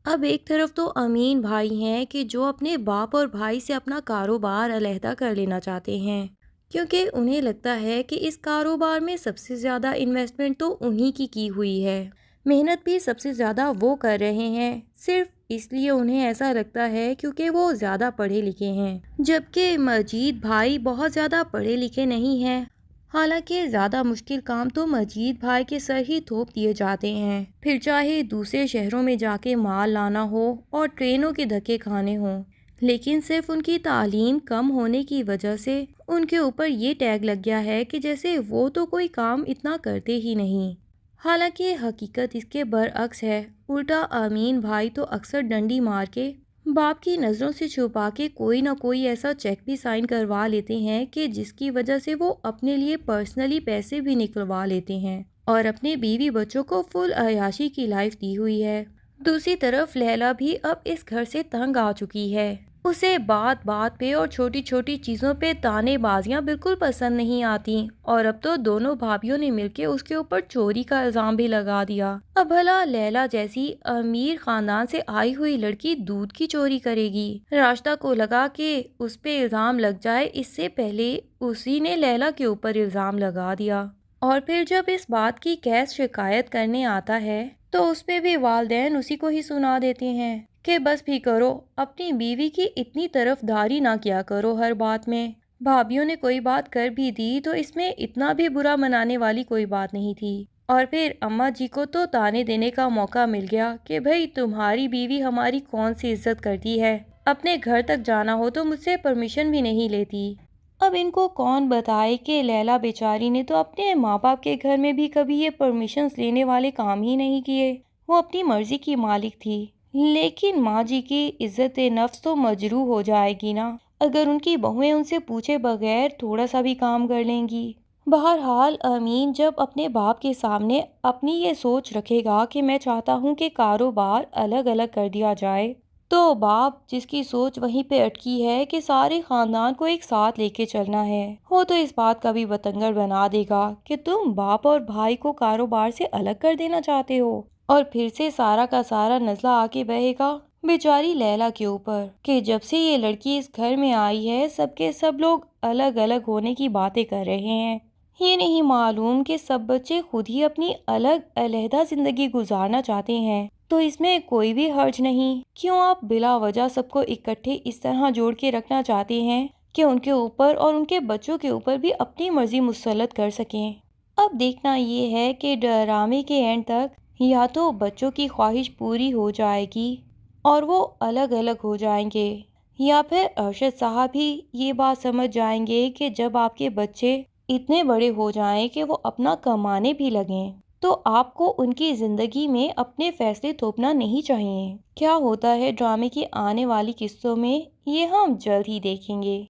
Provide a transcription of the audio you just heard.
اب ایک طرف تو امین بھائی ہیں کہ جو اپنے باپ اور بھائی سے اپنا کاروبار علیحدہ کر لینا چاہتے ہیں، کیونکہ انہیں لگتا ہے کہ اس کاروبار میں سب سے زیادہ انویسٹمنٹ تو انہی کی ہوئی ہے، محنت بھی سب سے زیادہ وہ کر رہے ہیں، صرف اس لیے انہیں ایسا لگتا ہے کیونکہ وہ زیادہ پڑھے لکھے ہیں، جبکہ مجید بھائی بہت زیادہ پڑھے لکھے نہیں ہیں۔ حالانکہ زیادہ مشکل کام تو مجید بھائی کے سر ہی تھوپ دیے جاتے ہیں، پھر چاہے دوسرے شہروں میں جا کے مال لانا ہو اور ٹرینوں کے دھکے کھانے ہوں، لیکن صرف ان کی تعلیم کم ہونے کی وجہ سے ان کے اوپر یہ ٹیگ لگ گیا ہے کہ جیسے وہ تو کوئی کام اتنا کرتے ہی نہیں۔ حالانکہ حقیقت اس کے برعکس ہے، الٹا امین بھائی تو اکثر ڈنڈی مار کے باپ کی نظروں سے چھپا کے کوئی نہ کوئی ایسا چیک بھی سائن کروا لیتے ہیں کہ جس کی وجہ سے وہ اپنے لیے پرسنلی پیسے بھی نکلوا لیتے ہیں اور اپنے بیوی بچوں کو فل عیاشی کی لائف دی ہوئی ہے۔ دوسری طرف لیلا بھی اب اس گھر سے تنگ آ چکی ہے، اسے بات بات پہ اور چھوٹی چھوٹی چیزوں پہ تانے بازیاں بالکل پسند نہیں آتی، اور اب تو دونوں بھابھیوں نے مل کے اس کے اوپر چوری کا الزام بھی لگا دیا۔ اب بھلا لیلا جیسی امیر خاندان سے آئی ہوئی لڑکی دودھ کی چوری کرے گی؟ راشدہ کو لگا کہ اس پہ الزام لگ جائے، اس سے پہلے اسی نے لیلا کے اوپر الزام لگا دیا، اور پھر جب اس بات کی کیس شکایت کرنے آتا ہے تو اس پہ بھی والدین اسی کو ہی سنا دیتے ہیں کہ بس بھی کرو، اپنی بیوی کی اتنی طرفداری نہ کیا کرو ہر بات میں۔ بھابھیوں نے کوئی بات کر بھی دی تو اس میں اتنا بھی برا منانے والی کوئی بات نہیں تھی، اور پھر اماں جی کو تو تانے دینے کا موقع مل گیا کہ بھئی تمہاری بیوی ہماری کون سی عزت کرتی ہے، اپنے گھر تک جانا ہو تو مجھ سے پرمیشن بھی نہیں لیتی۔ اب ان کو کون بتائے کہ لیلا بیچاری نے تو اپنے ماں باپ کے گھر میں بھی کبھی یہ پرمیشنز لینے والے کام ہی نہیں کیے، وہ اپنی مرضی کی مالک تھی۔ لیکن ماں جی کی عزت نفس تو مجروح ہو جائے گی نا اگر ان کی بہویں ان سے پوچھے بغیر تھوڑا سا بھی کام کر لیں گی۔ بہرحال امین جب اپنے باپ کے سامنے اپنی یہ سوچ رکھے گا کہ میں چاہتا ہوں کہ کاروبار الگ الگ کر دیا جائے، تو باپ جس کی سوچ وہیں پہ اٹکی ہے کہ سارے خاندان کو ایک ساتھ لے کے چلنا ہے، وہ تو اس بات کا بھی بتنگڑ بنا دے گا کہ تم باپ اور بھائی کو کاروبار سے الگ کر دینا چاہتے ہو، اور پھر سے سارا کا سارا نزلہ آ کے بہے گا بیچاری لیلا کے اوپر کہ جب سے یہ لڑکی اس گھر میں آئی ہے سب کے سب لوگ الگ الگ ہونے کی باتیں کر رہے ہیں، یہ نہیں معلوم کہ سب بچے خود ہی اپنی الگ علیحدہ زندگی گزارنا چاہتے ہیں، تو اس میں کوئی بھی حرج نہیں۔ کیوں آپ بلا وجہ سب کو اکٹھے اس طرح جوڑ کے رکھنا چاہتے ہیں کہ ان کے اوپر اور ان کے بچوں کے اوپر بھی اپنی مرضی مسلط کر سکیں؟ اب دیکھنا یہ ہے کہ ڈرامے کے اینڈ تک یا تو بچوں کی خواہش پوری ہو جائے گی اور وہ الگ الگ ہو جائیں گے، یا پھر ارشد صاحب ہی یہ بات سمجھ جائیں گے کہ جب آپ کے بچے اتنے بڑے ہو جائیں کہ وہ اپنا کمانے بھی لگیں تو آپ کو ان کی زندگی میں اپنے فیصلے تھوپنا نہیں چاہیے۔ کیا ہوتا ہے ڈرامے کی آنے والی قسطوں میں، یہ ہم جلد ہی دیکھیں گے۔